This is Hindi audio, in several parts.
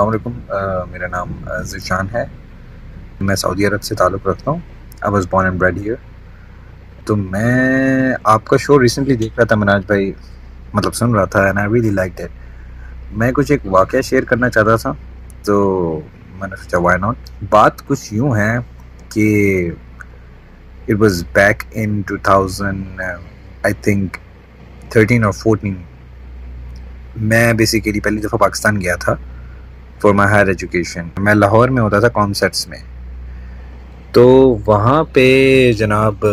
अस्सलाम वालेकुम। मेरा नाम ज़ीशान है। मैं सऊदी अरब से ताल्लुक़ रखता हूँ। I was born and bred here. तो मैं आपका शो रिसेंटली देख रहा था मनाज भाई, मतलब सुन रहा था, and I really liked it. मैं कुछ एक वाक़या शेयर करना चाहता था, तो मैंने सोचा व्हाई नॉट। बात कुछ यूँ है कि it was back in 2000 I think 13 और 14। मैं बेसिकली पहली दफ़ा पाकिस्तान गया था फॉर माई हायर एजुकेशन। मैं लाहौर में होता था कॉन्सर्ट्स में। तो वहाँ पे जनाब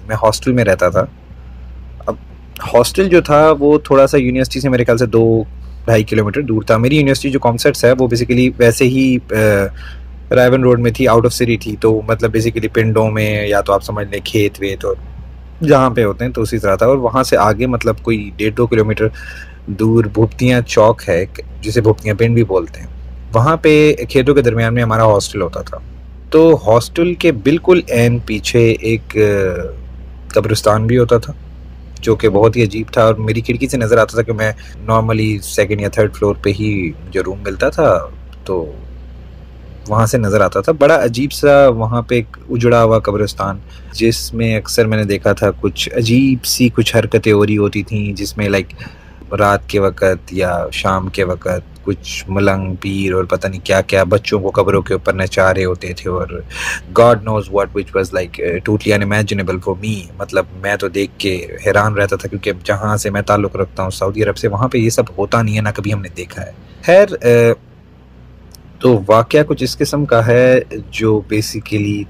मैं हॉस्टल में रहता था। अब हॉस्टल जो था वो थोड़ा सा यूनिवर्सिटी से मेरे ख्याल से 2-2.5 किलोमीटर दूर था। मेरी यूनिवर्सिटी जो कॉन्सर्ट्स है वो बेसिकली वैसे ही रायवन रोड में थी, आउट ऑफ सिटी थी। तो मतलब बेसिकली पिंडों में, या तो आप समझ लें खेत वेत और जहाँ पे होते हैं, तो उसी तरह था। और वहाँ से आगे मतलब कोई 1.5-2 किलोमीटर दूर भुप्तियाँ चौक है, जिसे भुप्तियाँ पिंड भी बोलते हैं। वहाँ पे खेतों के दरमियान में हमारा हॉस्टल होता था। तो हॉस्टल के बिल्कुल एन पीछे एक कब्रिस्तान भी होता था, जो कि बहुत ही अजीब था। और मेरी खिड़की से नज़र आता था कि मैं नॉर्मली सेकंड या थर्ड फ्लोर पे ही जो रूम मिलता था, तो वहाँ से नज़र आता था। बड़ा अजीब सा वहाँ पे एक उजड़ा हुआ कब्रिस्तान, जिसमें अक्सर मैंने देखा था कुछ अजीब सी कुछ हरकतें हो रही होती थी, जिसमें लाइक रात के वक़्त या शाम के वक़्त कुछ मलंग पीर और पता नहीं क्या क्या बच्चों को कब्रों के ऊपर नचा रहे होते थे। और God nose what, which was like totally unimaginable for me. मतलब मैं तो देख के हैरान रहता था, क्योंकि जहाँ से मैं ताल्लुक़ रखता हूँ सऊदी अरब से, वहाँ पे ये सब होता नहीं है, ना कभी हमने देखा है। खैर, तो वाक़या कुछ इस किस्म का है जो बेसिकली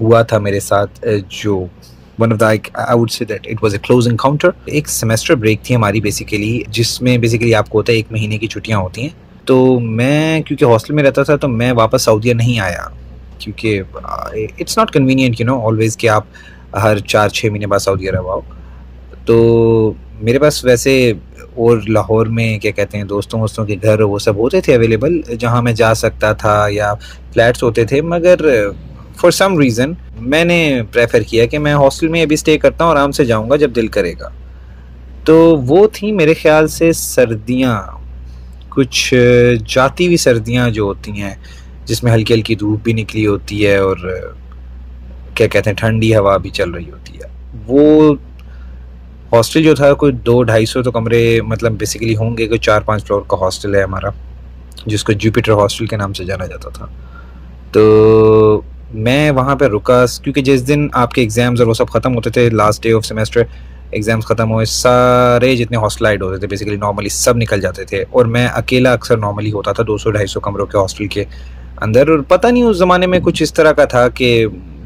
हुआ था मेरे साथ। जो one of the I would say that it was a close encounter. एक सेमेस्टर ब्रेक थी हमारी बेसिकली, जिसमें बेसिकली आपको होता है 1 महीने की छुट्टियाँ होती हैं। तो मैं क्योंकि हॉस्टल में रहता था, तो मैं वापस सऊदीया नहीं आया, क्योंकि इट्स नॉट कन्वीनियंट ऑलवेज़ कि आप हर 4-6 महीने बाद सऊदी अरब आओ। तो मेरे पास वैसे और लाहौर में क्या कहते हैं, दोस्तों के घर वो सब होते थे अवेलेबल, जहाँ मैं जा सकता था, या फ्लैट्स होते थे। मगर फॉर सम रीज़न मैंने प्रेफर किया कि मैं हॉस्टल में अभी स्टे करता हूँ, आराम से जाऊँगा जब दिल करेगा। तो वो थी मेरे ख्याल से सर्दियाँ, कुछ जाती हुई सर्दियाँ जो होती हैं, जिसमें हल्की हल्की धूप भी निकली होती है और क्या कहते हैं ठंडी हवा भी चल रही होती है। वो हॉस्टल जो था कोई 200-250 तो कमरे मतलब बेसिकली होंगे, कोई 4-5 फ्लोर का हॉस्टल है हमारा, जिसको जुपिटर हॉस्टल के नाम से जाना जाता था। तो मैं वहाँ पे रुका, क्योंकि जिस दिन आपके एग्ज़ाम्स और वो सब ख़त्म होते थे, last day of semester exams ख़त्म हुए, सारे जितने हॉस्टलाइट होते थे बेसिकली नॉर्मली सब निकल जाते थे। और मैं अकेला अक्सर नॉर्मली होता था 200-250 कमरों के हॉस्टल के अंदर। और पता नहीं उस ज़माने में कुछ इस तरह का था कि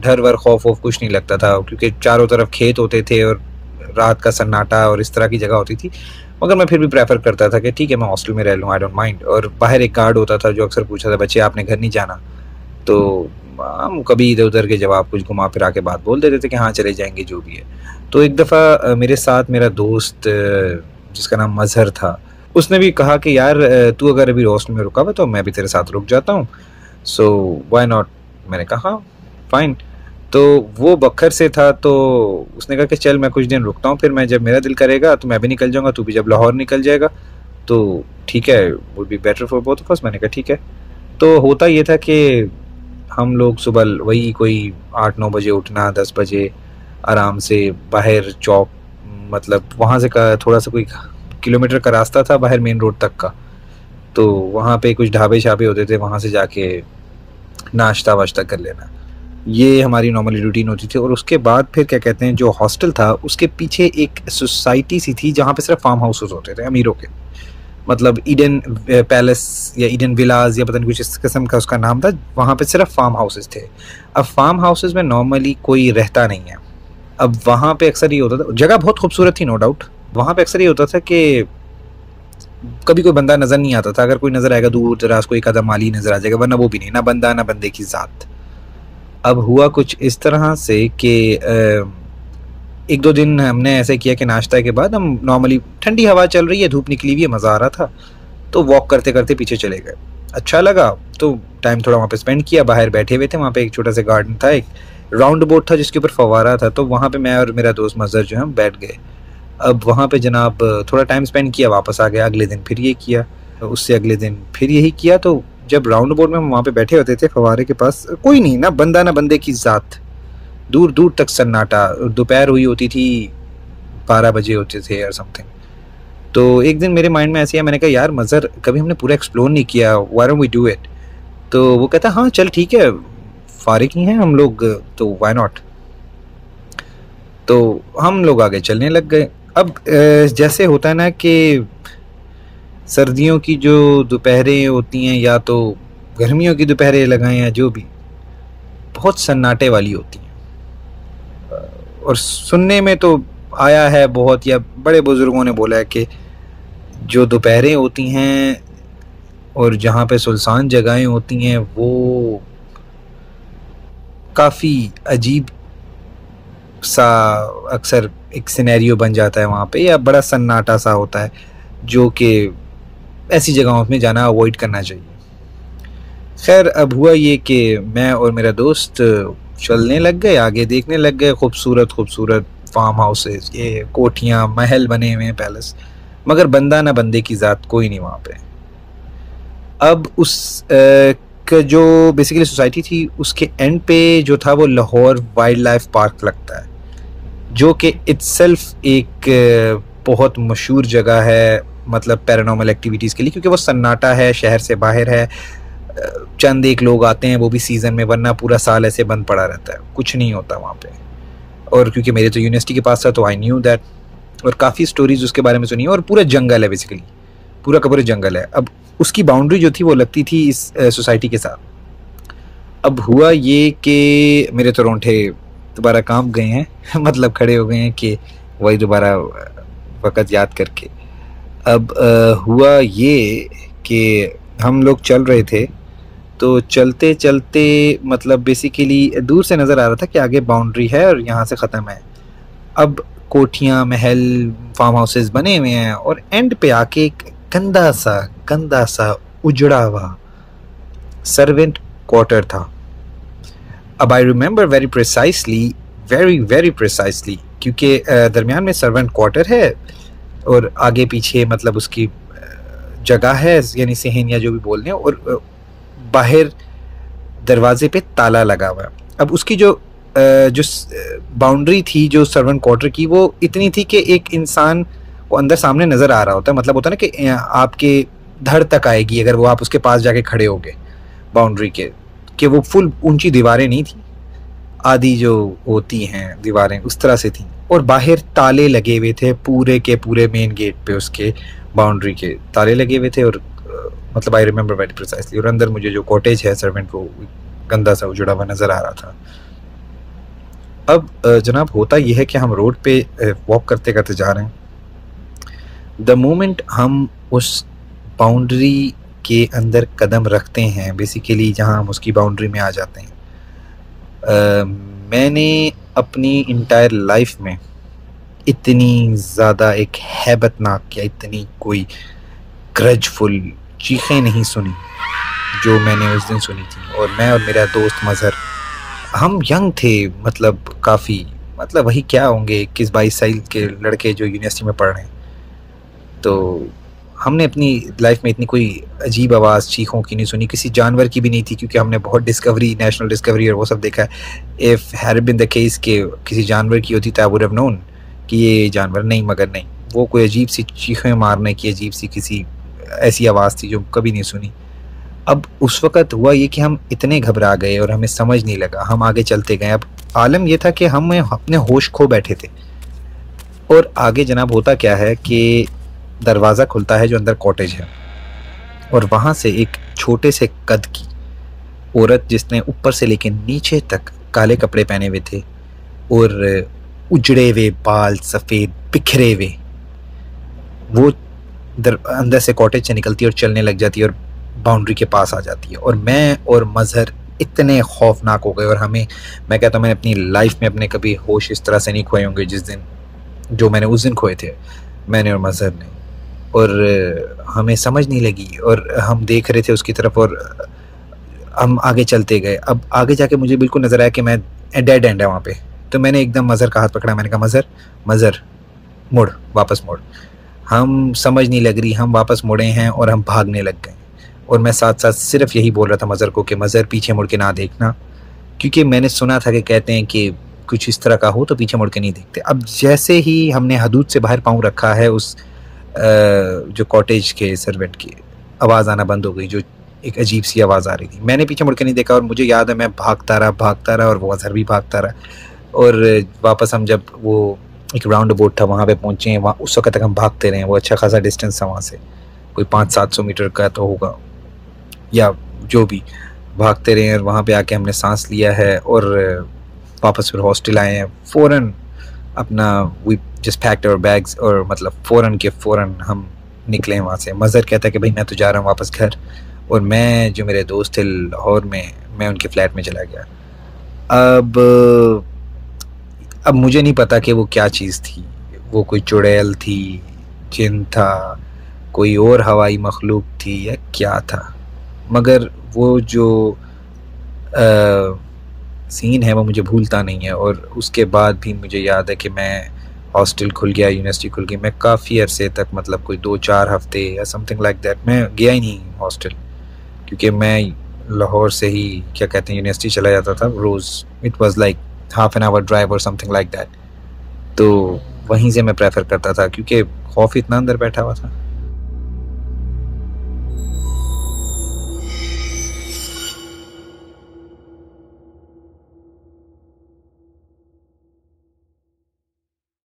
डर वर खौफ वौफ कुछ नहीं लगता था, क्योंकि चारों तरफ खेत होते थे और रात का सन्नाटा और इस तरह की जगह होती थी। मगर मैं फिर भी प्रेफर करता था कि ठीक है मैं हॉस्टल में रह लूँ, आई डोंट माइंड। और बाहर एक गार्ड होता था जो अक्सर पूछा था, बच्चे आपने घर नहीं जाना? तो हम कभी इधर उधर के जवाब कुछ घुमा फिरा के बात बोल देते थे कि हाँ चले जाएंगे जो भी है। तो एक दफ़ा मेरे साथ मेरा दोस्त जिसका नाम मजहर था, उसने भी कहा कि यार तू अगर अभी हॉस्टल में रुका हुआ तो मैं भी तेरे साथ रुक जाता हूँ, सो व्हाई नॉट। मैंने कहा फाइन। तो वो बखर से था, तो उसने कहा कि चल मैं कुछ दिन रुकता हूँ, फिर मैं जब मेरा दिल करेगा तो मैं भी निकल जाऊँगा, तू भी जब लाहौर निकल जाएगा तो ठीक है, would be better for both of us. मैंने कहा ठीक है। तो होता ये था कि हम लोग सुबह वही कोई 8-9 बजे उठना, 10 बजे आराम से बाहर चौक, मतलब वहाँ से का थोड़ा सा कोई किलोमीटर का रास्ता था बाहर मेन रोड तक का। तो वहाँ पे कुछ ढाबे शाबे होते थे, वहाँ से जाके नाश्ता वाश्ता कर लेना, ये हमारी नॉर्मली रूटीन होती थी। और उसके बाद फिर क्या कहते हैं, जो हॉस्टल था उसके पीछे एक सोसाइटी सी थी, जहाँ पे सिर्फ फार्म हाउसेस होते थे अमीरों के, मतलब ईडन पैलेस या ईडन विलाज या पता नहीं कुछ इस किस्म का उसका नाम था। वहाँ पे सिर्फ फार्म हाउसेस थे। अब फार्म हाउसेस में नॉर्मली कोई रहता नहीं है। अब वहाँ पे अक्सर ये होता था, जगह बहुत खूबसूरत थी नो डाउट, वहाँ पे अक्सर ये होता था कि कभी कोई बंदा नज़र नहीं आता था। अगर कोई नज़र आएगा दूर दराज कोई कदम माली नज़र आ जाएगा, वरना वो भी नहीं, ना बंदा ना बंदे की ज़ात। अब हुआ कुछ इस तरह से कि 1-2 दिन हमने ऐसे किया कि नाश्ता के बाद हम नॉर्मली, ठंडी हवा चल रही है, धूप निकली हुई है, मज़ा आ रहा था, तो वॉक करते करते पीछे चले गए। अच्छा लगा, तो टाइम थोड़ा वहाँ पे स्पेंड किया। बाहर बैठे हुए थे, वहाँ पे एक छोटा सा गार्डन था, एक राउंड बोट था जिसके ऊपर फवारा था, तो वहाँ पे मैं और मेरा दोस्त मजहर जो है हम बैठ गए। अब वहाँ पे जनाब थोड़ा टाइम स्पेंड किया, वापस आ गया। अगले दिन फिर ये किया, उससे अगले दिन फिर यही किया। तो जब राउंड अबाउट में हम वहाँ पे बैठे होते थे फवारे के पास, कोई नहीं, ना बंदा ना बंदे की ज़ात, दूर दूर तक सन्नाटा। दोपहर हुई होती थी, 12 बजे होते थे या समथिंग। तो एक दिन मेरे माइंड में ऐसे है, मैंने कहा यार मज़र कभी हमने पूरा एक्सप्लोर नहीं किया, why don't we do it. तो वो कहता हाँ चल ठीक है, फारिग ही हैं हम लोग तो व्हाई नॉट। तो हम लोग आगे चलने लग गए। अब जैसे होता है ना कि सर्दियों की जो दोपहरें होती हैं या तो गर्मियों की दोपहरें लगाएं या जो भी, बहुत सन्नाटे वाली होती हैं। और सुनने में तो आया है बहुत, या बड़े बुजुर्गों ने बोला है कि जो दोपहरें होती हैं और जहाँ पे सुनसान जगहें होती हैं वो काफ़ी अजीब सा अक्सर एक सिनेरियो बन जाता है वहाँ पे, या बड़ा सन्नाटा सा होता है, जो कि ऐसी जगहों में जाना अवॉइड करना चाहिए। खैर अब हुआ ये कि मैं और मेरा दोस्त चलने लग गए, आगे देखने लग गए खूबसूरत खूबसूरत फार्म हाउसेस, ये कोठियाँ, महल बने हुए हैं, पैलेस, मगर बंदा ना बंदे की ज़ात, कोई नहीं वहाँ पे। अब उस जो बेसिकली सोसाइटी थी उसके एंड पे जो था वो लाहौर वाइल्ड लाइफ पार्क लगता है, जो कि इट्सेल्फ एक बहुत मशहूर जगह है, मतलब पैरानॉर्मल एक्टिविटीज़ के लिए, क्योंकि वो सन्नाटा है, शहर से बाहर है, चंद एक लोग आते हैं वो भी सीज़न में, वरना पूरा साल ऐसे बंद पड़ा रहता है, कुछ नहीं होता वहाँ पे। और क्योंकि मेरे तो यूनिवर्सिटी के पास था तो आई न्यू दैट, और काफ़ी स्टोरीज उसके बारे में सुनी है, और पूरा जंगल है, बेसिकली पूरा का पूरा जंगल है। अब उसकी बाउंड्री जो थी वो लगती थी इस सोसाइटी के साथ। अब हुआ ये कि मेरे तो रोंठे दोबारा कांप गए हैं मतलब खड़े हो गए हैं कि वही दोबारा वक़्त याद करके। अब हुआ ये कि हम लोग चल रहे थे, तो चलते चलते मतलब बेसिकली दूर से नज़र आ रहा था कि आगे बाउंड्री है और यहाँ से ख़त्म है। अब कोठियाँ, महल, फार्म हाउसेस बने हुए हैं, और एंड पे आके एक गंदा सा उजड़ा हुआ सर्वेंट क्वार्टर था। अब आई रिमेंबर वेरी प्रिसाइसली क्योंकि दरमियान में सर्वेंट क्वार्टर है और आगे पीछे मतलब उसकी जगह है, यानी सहन या जो भी बोल रहे हैं, और बाहर दरवाजे पे ताला लगा हुआ है। अब उसकी जो बाउंड्री थी जो सर्वेंट क्वार्टर की, वो इतनी थी कि एक इंसान को अंदर सामने नज़र आ रहा होता है, मतलब होता है ना कि आपके धड़ तक आएगी अगर वो आप उसके पास जाके खड़े हो गए बाउंड्री के, कि वो फुल ऊंची दीवारें नहीं थी, आधी जो होती हैं दीवारें उस तरह से थी, और बाहर ताले लगे हुए थे पूरे के पूरे मेन गेट पे, उसके बाउंड्री के ताले लगे हुए थे, और मतलब आई रिमेंबर वेरी प्रिसाइसली। और अंदर मुझे जो कॉटेज है सर्वेंट को गंदा सा उजड़ा हुआ नज़र आ रहा था। अब जनाब होता यह है कि हम रोड पे वॉक करते करते जा रहे हैं। द मोमेंट हम उस बाउंड्री के अंदर कदम रखते हैं, बेसिकली जहां हम उसकी बाउंड्री में आ जाते हैं, मैंने अपनी इंटायर लाइफ में इतनी ज़्यादा एक हैबतनाक या इतनी कोई ग्रजफुल चीखें नहीं सुनी जो मैंने उस दिन सुनी थी। और मैं और मेरा दोस्त मज़हर, हम यंग थे, मतलब काफ़ी, मतलब वही क्या होंगे 21-22 साल के लड़के जो यूनिवर्सिटी में पढ़ रहे हैं। तो हमने अपनी लाइफ में इतनी कोई अजीब आवाज़ चीखों की नहीं सुनी, किसी जानवर की भी नहीं थी, क्योंकि हमने बहुत डिस्कवरी, नेशनल डिस्कवरी और वो सब देखा है। If had been the case के किसी जानवर की होती तो आई वुड हैव नोन कि ये जानवर, नहीं, मगर नहीं, वो कोई अजीब सी चीखें मारने की अजीब सी किसी ऐसी आवाज़ थी जो कभी नहीं सुनी। अब उस वक़्त हुआ ये कि हम इतने घबरा गए और हमें समझ नहीं लगा, हम आगे चलते गए। अब आलम ये था कि हम अपने होश खो बैठे थे, और आगे जनाब होता क्या है कि दरवाज़ा खुलता है जो अंदर कॉटेज है, और वहाँ से एक छोटे से कद की औरत, जिसने ऊपर से लेकर नीचे तक काले कपड़े पहने हुए थे और उजड़े हुए बाल, सफ़ेद बिखरे हुए, वो अंदर से कॉटेज से निकलती है और चलने लग जाती है और बाउंड्री के पास आ जाती है। और मैं और मज़हर इतने खौफनाक हो गए, और हमें, मैं कहता हूँ मैंने अपनी लाइफ में अपने कभी होश इस तरह से नहीं खोए होंगे जिस दिन, जो मैंने उस दिन खोए थे, मैंने और मज़हर ने। और हमें समझ नहीं लगी, और हम देख रहे थे उसकी तरफ, और हम आगे चलते गए। अब आगे जाके मुझे बिल्कुल नज़र आया कि मैं डेड एंड है वहाँ पे। तो मैंने एकदम मज़हर का हाथ पकड़ा, मैंने कहा मज़हर मुड़, वापस मुड़। हम समझ नहीं लग रही, हम वापस मुड़े हैं और हम भागने लग गए। और मैं साथ साथ सिर्फ यही बोल रहा था मज़र को कि मज़र पीछे मुड़ के ना देखना, क्योंकि मैंने सुना था कि कहते हैं कि कुछ इस तरह का हो तो पीछे मुड़ के नहीं देखते। अब जैसे ही हमने हदूद से बाहर पाँव रखा है, उस जो कॉटेज के सर्वेंट की आवाज़ आना बंद हो गई, जो एक अजीब सी आवाज़ आ रही थी। मैंने पीछे मुड़ के नहीं देखा और मुझे याद है मैं भागता रहा और वो अज़हर भी भागता रहा। और वापस हम जब वो एक राउंड अबाउट था वहाँ पे पहुँचे, वहाँ उस वक्त तक हम भागते रहे। वो अच्छा खासा डिस्टेंस था वहाँ से, कोई 500-700 मीटर का तो होगा या जो भी। भागते रहे और वहाँ पे आके हमने सांस लिया है और वापस फिर हॉस्टल आए हैं। फ़ौरन अपना we just packed our bags और मतलब फ़ौरन हम निकले वहाँ से। मज़र कहता है कि भाई मैं तो जा रहा हूँ वापस घर, और मैं जो मेरे दोस्त थे लाहौर में, मैं उनके फ्लैट में चला गया। अब मुझे नहीं पता कि वो क्या चीज़ थी, वो कोई चुड़ैल थी, जिन था, कोई और हवाई मखलूक थी या क्या था, मगर वो जो सीन है वो मुझे भूलता नहीं है। और उसके बाद भी मुझे याद है कि मैं हॉस्टल खुल गया, यूनिवर्सिटी खुल गई, मैं काफ़ी अरसे तक मतलब कोई 2-4 हफ्ते या समथिंग लाइक दैट मैं गया ही नहीं हॉस्टल, क्योंकि मैं लाहौर से ही क्या कहते हैं यूनिवर्सिटी चला जाता था रोज़। It was like half an hour drive और समथिंग लाइक दैट। तो वहीं से मैं प्रेफर करता था क्योंकि खौफ इतना अंदर बैठा हुआ था।